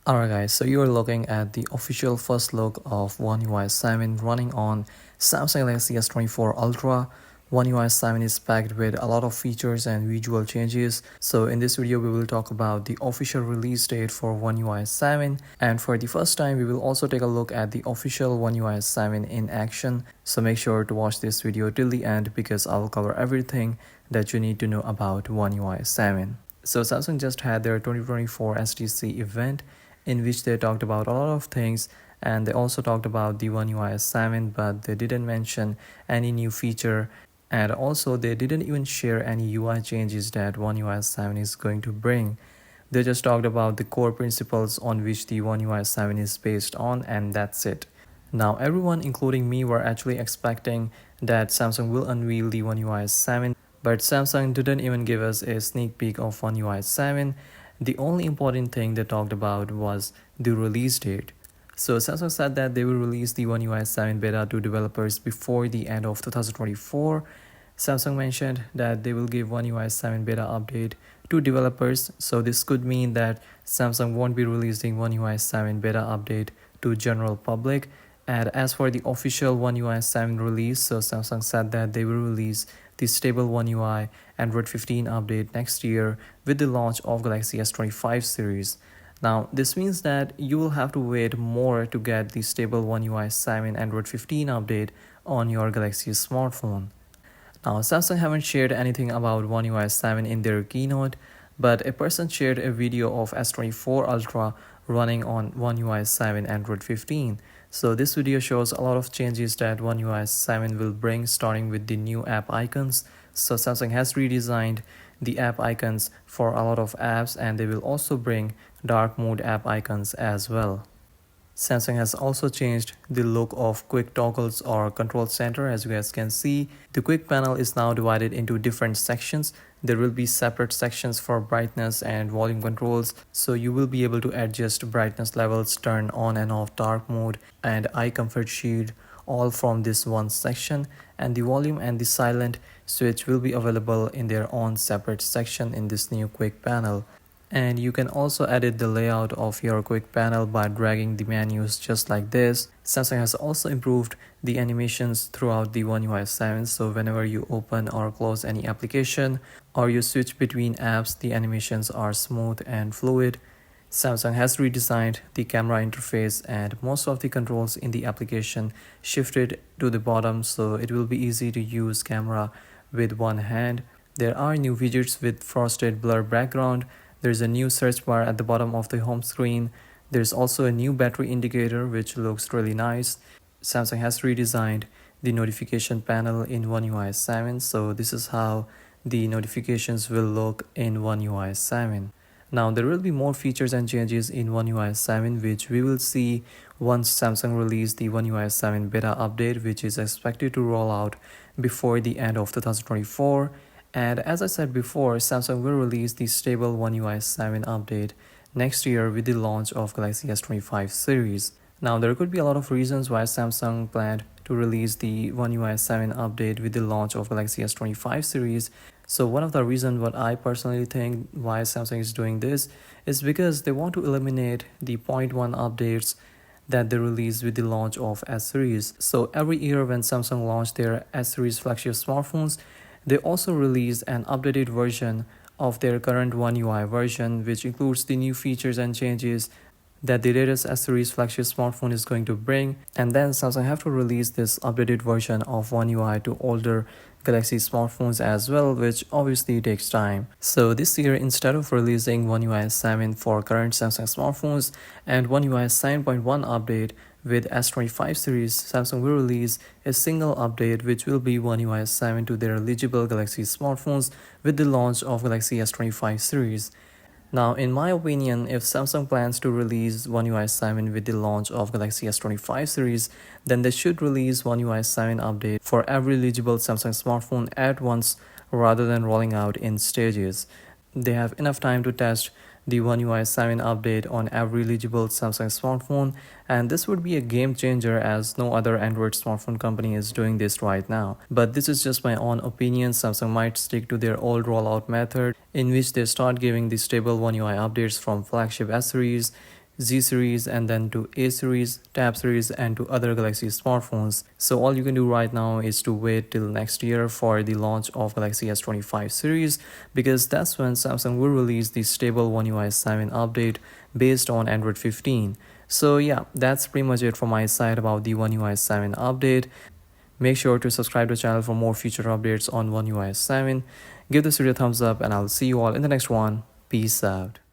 Alright guys, so you are looking at the official first look of One UI 7 running on Samsung Galaxy S24 Ultra. One UI 7 is packed with a lot of features and visual changes. So in this video we will talk about the official release date for One UI 7, and for the first time we will also take a look at the official One UI 7 in action. So make sure to watch this video till the end because I will cover everything that you need to know about One UI 7. So Samsung just had their 2024 SDC event in which they talked about a lot of things, and they also talked about the One UI 7, but they didn't mention any new feature, and also they didn't even share any UI changes that One UI 7 is going to bring. They just talked about the core principles on which the One UI 7 is based on, and that's it. Now everyone including me were actually expecting that Samsung will unveil the One UI 7, but Samsung didn't even give us a sneak peek of One UI 7. The only important thing they talked about was the release date. So Samsung said that they will release the One UI 7 beta to developers before the end of 2024. Samsung mentioned that they will give One UI 7 beta update to developers, so this could mean that Samsung won't be releasing One UI 7 beta update to general public. And as for the official One UI 7 release, so Samsung said that they will release the stable One UI Android 15 update next year with the launch of Galaxy S25 series. Now, this means that you will have to wait more to get the stable One UI 7 Android 15 update on your Galaxy smartphone. Now, Samsung haven't shared anything about One UI 7 in their keynote, but a person shared a video of S24 Ultra running on One UI 7 Android 15. So this video shows a lot of changes that One UI 7 will bring, starting with the new app icons. So Samsung has redesigned the app icons for a lot of apps, and they will also bring dark mode app icons as well. Samsung has also changed the look of quick toggles or control center. As you guys can see, the quick panel is now divided into different sections. There will be separate sections for brightness and volume controls, so you will be able to adjust brightness levels, turn on and off dark mode and eye comfort shield, all from this one section, and the volume and the silent switch will be available in their own separate section in this new quick panel. And you can also edit the layout of your quick panel by dragging the menus just like this. Samsung has also improved the animations throughout the One UI 7, so whenever you open or close any application or you switch between apps, the animations are smooth and fluid. Samsung has redesigned the camera interface, and most of the controls in the application shifted to the bottom, so it will be easy to use camera with one hand. There are new widgets with frosted blur background. There's a new search bar at the bottom of the home screen. There's also a new battery indicator which looks really nice. Samsung has redesigned the notification panel in One UI 7, so this is how the notifications will look in One UI 7. Now there will be more features and changes in One UI 7 which we will see once Samsung release the One UI 7 beta update, which is expected to roll out before the end of 2024. And as I said before, Samsung will release the stable One UI 7 update next year with the launch of Galaxy S25 series. Now there could be a lot of reasons why Samsung planned to release the One UI 7 update with the launch of Galaxy S25 series. So one of the reasons what I personally think why Samsung is doing this is because they want to eliminate the 0.1 updates that they release with the launch of S series. So every year when Samsung launched their S series flagship smartphones, they also release an updated version of their current One UI version, which includes the new features and changes that the latest S series flagship smartphone is going to bring. And then Samsung have to release this updated version of One UI to older Galaxy smartphones as well, which obviously takes time. So this year, instead of releasing One UI 7 for current Samsung smartphones and One UI 7.1 update with S25 series, Samsung will release a single update which will be One UI 7 to their eligible Galaxy smartphones with the launch of Galaxy S25 series. Now, in my opinion, if Samsung plans to release One UI 7 with the launch of Galaxy S25 series, then they should release One UI 7 update for every eligible Samsung smartphone at once rather than rolling out in stages. They have enough time to test the One UI 7 update on every eligible Samsung smartphone, and this would be a game changer as no other Android smartphone company is doing this right now. But this is just my own opinion. Samsung might stick to their old rollout method in which they start giving the stable One UI updates from flagship S series, Z series and then to A series, Tab series and to other Galaxy smartphones. So all you can do right now is to wait till next year for the launch of Galaxy S25 series, because that's when Samsung will release the stable One UI 7 update based on Android 15. So yeah, that's pretty much it from my side about the One UI 7 update. Make sure to subscribe to the channel for more future updates on One UI 7. Give this video a thumbs up and I'll see you all in the next one. Peace out.